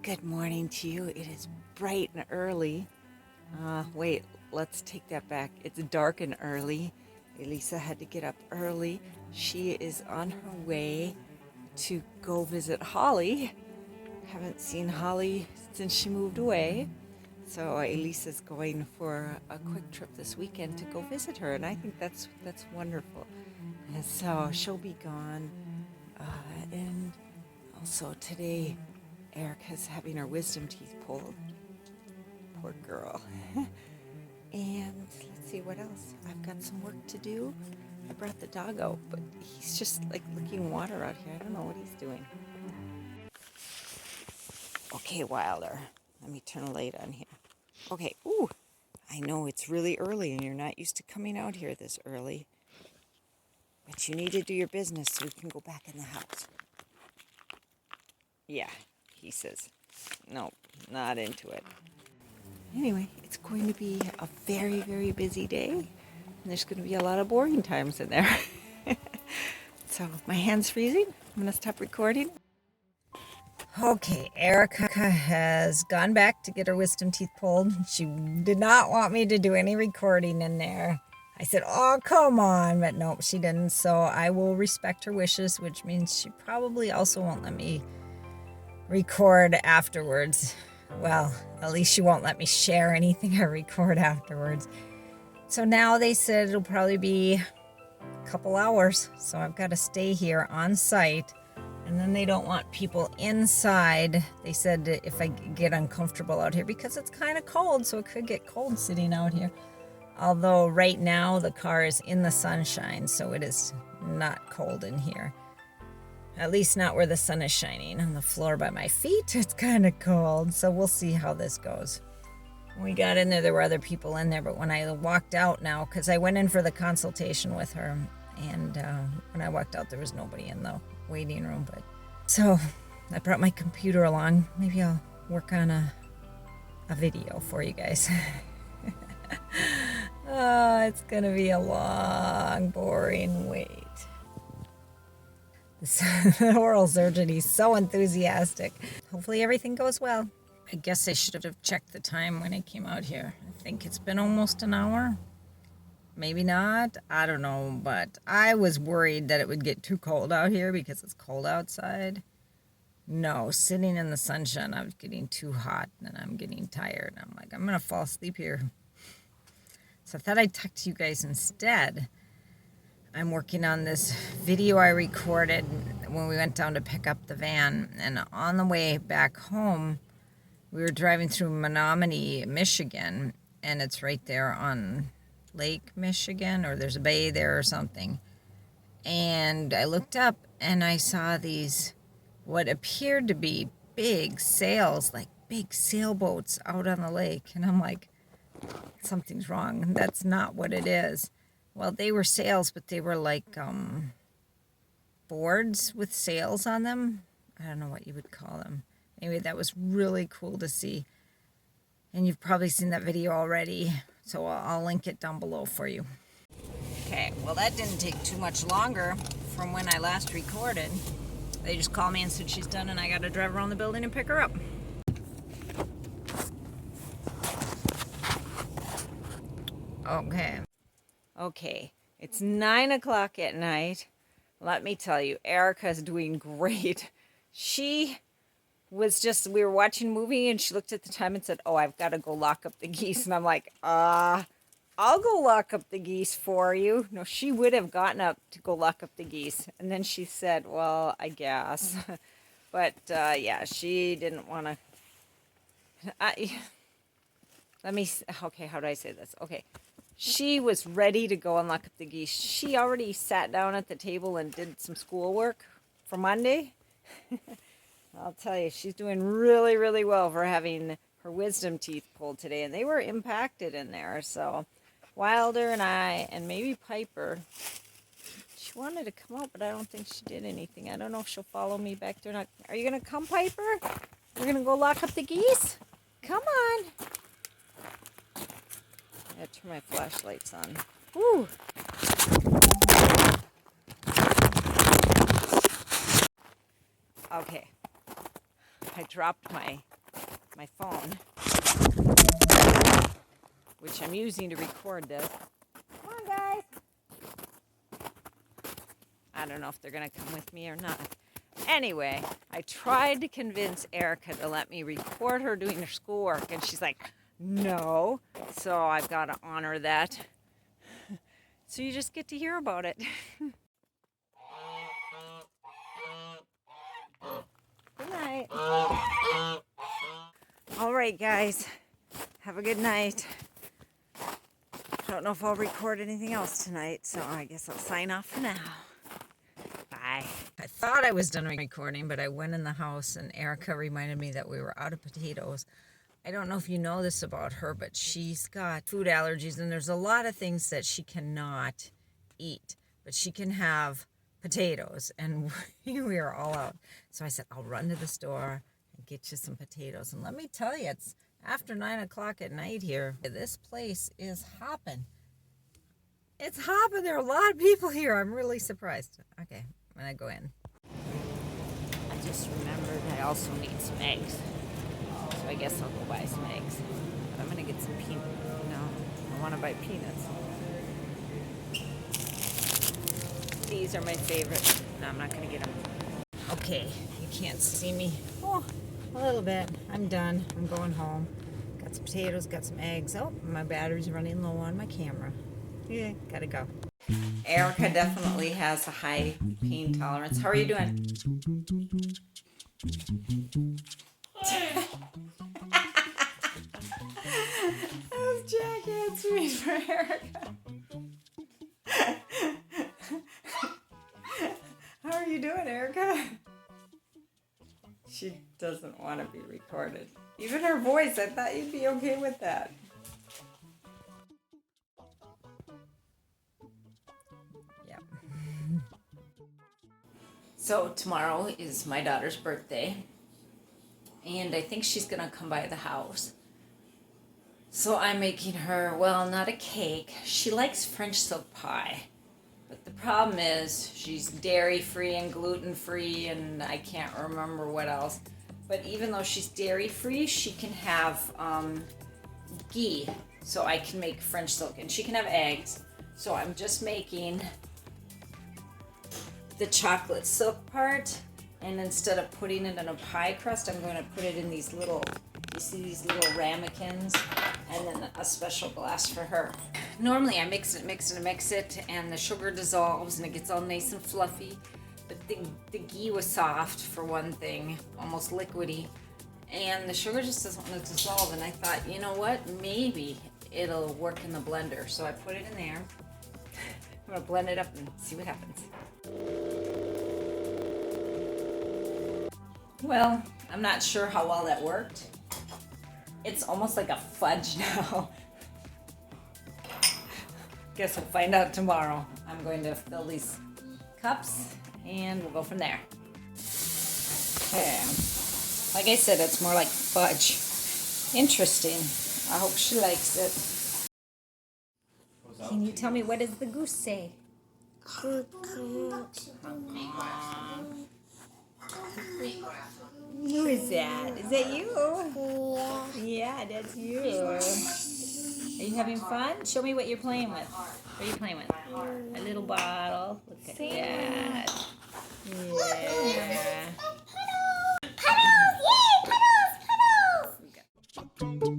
Good morning to you. It is bright and early. Wait, let's take that back. It's dark and early. Elisa had to get up early. She is on her way to go visit Holly. Haven't seen Holly since she moved away. So Elisa's going for a quick trip this weekend to go visit her, and I think that's wonderful. And so she'll be gone. And also today, Erica's having her wisdom teeth pulled. Poor girl. And let's see what else. I've got some work to do. I brought the dog out, but he's just like licking water out here. I don't know what he's doing. Okay, Wilder. Let me turn a light on here. Okay, ooh. I know it's really early and you're not used to coming out here this early. But you need to do your business so we can go back in the house. Yeah, he says. No, not into it. Anyway, it's going to be a very, very busy day. And there's going to be a lot of boring times in there. So my hand's freezing. I'm going to stop recording. Okay, Erica has gone back to get her wisdom teeth pulled. She did not want me to do any recording in there. I said, oh, come on. But nope, she didn't. So I will respect her wishes, which means she probably also won't let me record afterwards. Well, at least she won't let me share anything I record afterwards. So now they said it'll probably be a couple hours. So I've got to stay here on site. And then they don't want people inside. They said if I get uncomfortable out here, because it's kind of cold, so it could get cold sitting out here. Although right now the car is in the sunshine, so it is not cold in here. At least not where the sun is shining. On the floor by my feet, it's kind of cold. So we'll see how this goes. When we got in there were other people in there, but when I walked out now, because I went in for the consultation with her, and when I walked out, there was nobody in the waiting room. But so I brought my computer along. Maybe I'll work on a video for you guys. Oh, it's gonna be a long, boring wait. The oral surgeon, he's so enthusiastic. Hopefully everything goes well. I guess I should have checked the time when I came out here. I think it's been almost an hour. Maybe not. I don't know, but I was worried that it would get too cold out here because it's cold outside. No, sitting in the sunshine, I was getting too hot and I'm getting tired. I'm like, I'm going to fall asleep here. So I thought I'd talk to you guys instead. I'm working on this video I recorded when we went down to pick up the van. And on the way back home, we were driving through Menominee, Michigan. And it's right there on Lake Michigan, or there's a bay there or something. And I looked up and I saw these, what appeared to be big sails, like big sailboats out on the lake. And I'm like, something's wrong. That's not what it is. Well, they were sails, but they were like boards with sails on them. I don't know what you would call them. Anyway, that was really cool to see. And you've probably seen that video already, so I'll link it down below for you. Okay, well, that didn't take too much longer from when I last recorded. They just called me and said she's done, and I got to drive around the building and pick her up. Okay, it's 9 o'clock at night. Let me tell you, Erica's doing great. She was just, we were watching a movie and she looked at the time and said, oh, I've got to go lock up the geese. And I'm like, I'll go lock up the geese for you. No, she would have gotten up to go lock up the geese. And then she said, well, I guess. But, yeah, she didn't want to. Okay, how do I say this? Okay. She was ready to go and lock up the geese. She already sat down at the table and did some schoolwork for Monday. I'll tell you, she's doing really, really well for having her wisdom teeth pulled today. And they were impacted in there. So Wilder and I, and maybe Piper, she wanted to come out, but I don't think she did anything. I don't know if she'll follow me back there or not. Are you going to come, Piper? We're going to go lock up the geese? Come on. I gotta turn my flashlights on. Woo! Okay. I dropped my phone, which I'm using to record this. Come on, guys. I don't know if they're going to come with me or not. Anyway, I tried to convince Erica to let me record her doing her schoolwork, and she's like, no. So I've got to honor that. So you just get to hear about it. Good night. All right, guys. Have a good night. Don't know if I'll record anything else tonight, so I guess I'll sign off for now. Bye. I thought I was done recording, but I went in the house and Erica reminded me that we were out of potatoes. I don't know if you know this about her, but she's got food allergies, and there's a lot of things that she cannot eat, but she can have potatoes, and we are all out. So I said, I'll run to the store and get you some potatoes. And let me tell you, it's after 9 o'clock at night here. This place is hopping. It's hopping. There are a lot of people here. I'm really surprised. Okay, I'm going to go in. I just remembered I also need some eggs. So I guess I'll go buy some eggs. But I'm going to get some peanuts. No, I want to buy peanuts. These are my favorite. No, I'm not going to get them. Okay, you can't see me. Oh, a little bit. I'm done. I'm going home. Got some potatoes, got some eggs. Oh, my battery's running low on my camera. Yeah, gotta go. Erica definitely has a high pain tolerance. How are you doing? That's jacket sweet for Erica. How are you doing, Erica? She doesn't want to be recorded. Even her voice, I thought you'd be okay with that. Yep. So tomorrow is my daughter's birthday, and I think she's gonna come by the house. So I'm making her, well, not a cake. She likes French silk pie. But the problem is she's dairy-free and gluten-free, and I can't remember what else. But even though she's dairy-free, she can have ghee. So I can make French silk, and she can have eggs. So I'm just making the chocolate silk part, and instead of putting it in a pie crust, I'm going to put it in these little, you see these little ramekins, and then a special glass for her. Normally I mix it, and the sugar dissolves and it gets all nice and fluffy. But the ghee was soft for one thing, almost liquidy, and the sugar just doesn't want to dissolve. And I thought, you know what, maybe it'll work in the blender. So I put it in there. I'm gonna blend it up and see what happens. Well, I'm not sure how well that worked. It's almost like a fudge now. Guess we'll find out tomorrow. I'm going to fill these cups and we'll go from there. Okay. Like I said, it's more like fudge. Interesting. I hope she likes it. Can you tell me, what does the goose say? Who is that? Is that you? Yeah, that's you. Are you having fun? Show me what you're playing with. What are you playing with? A little bottle. Look at that. Yeah. Puddles! Yay! Puddles! Puddles!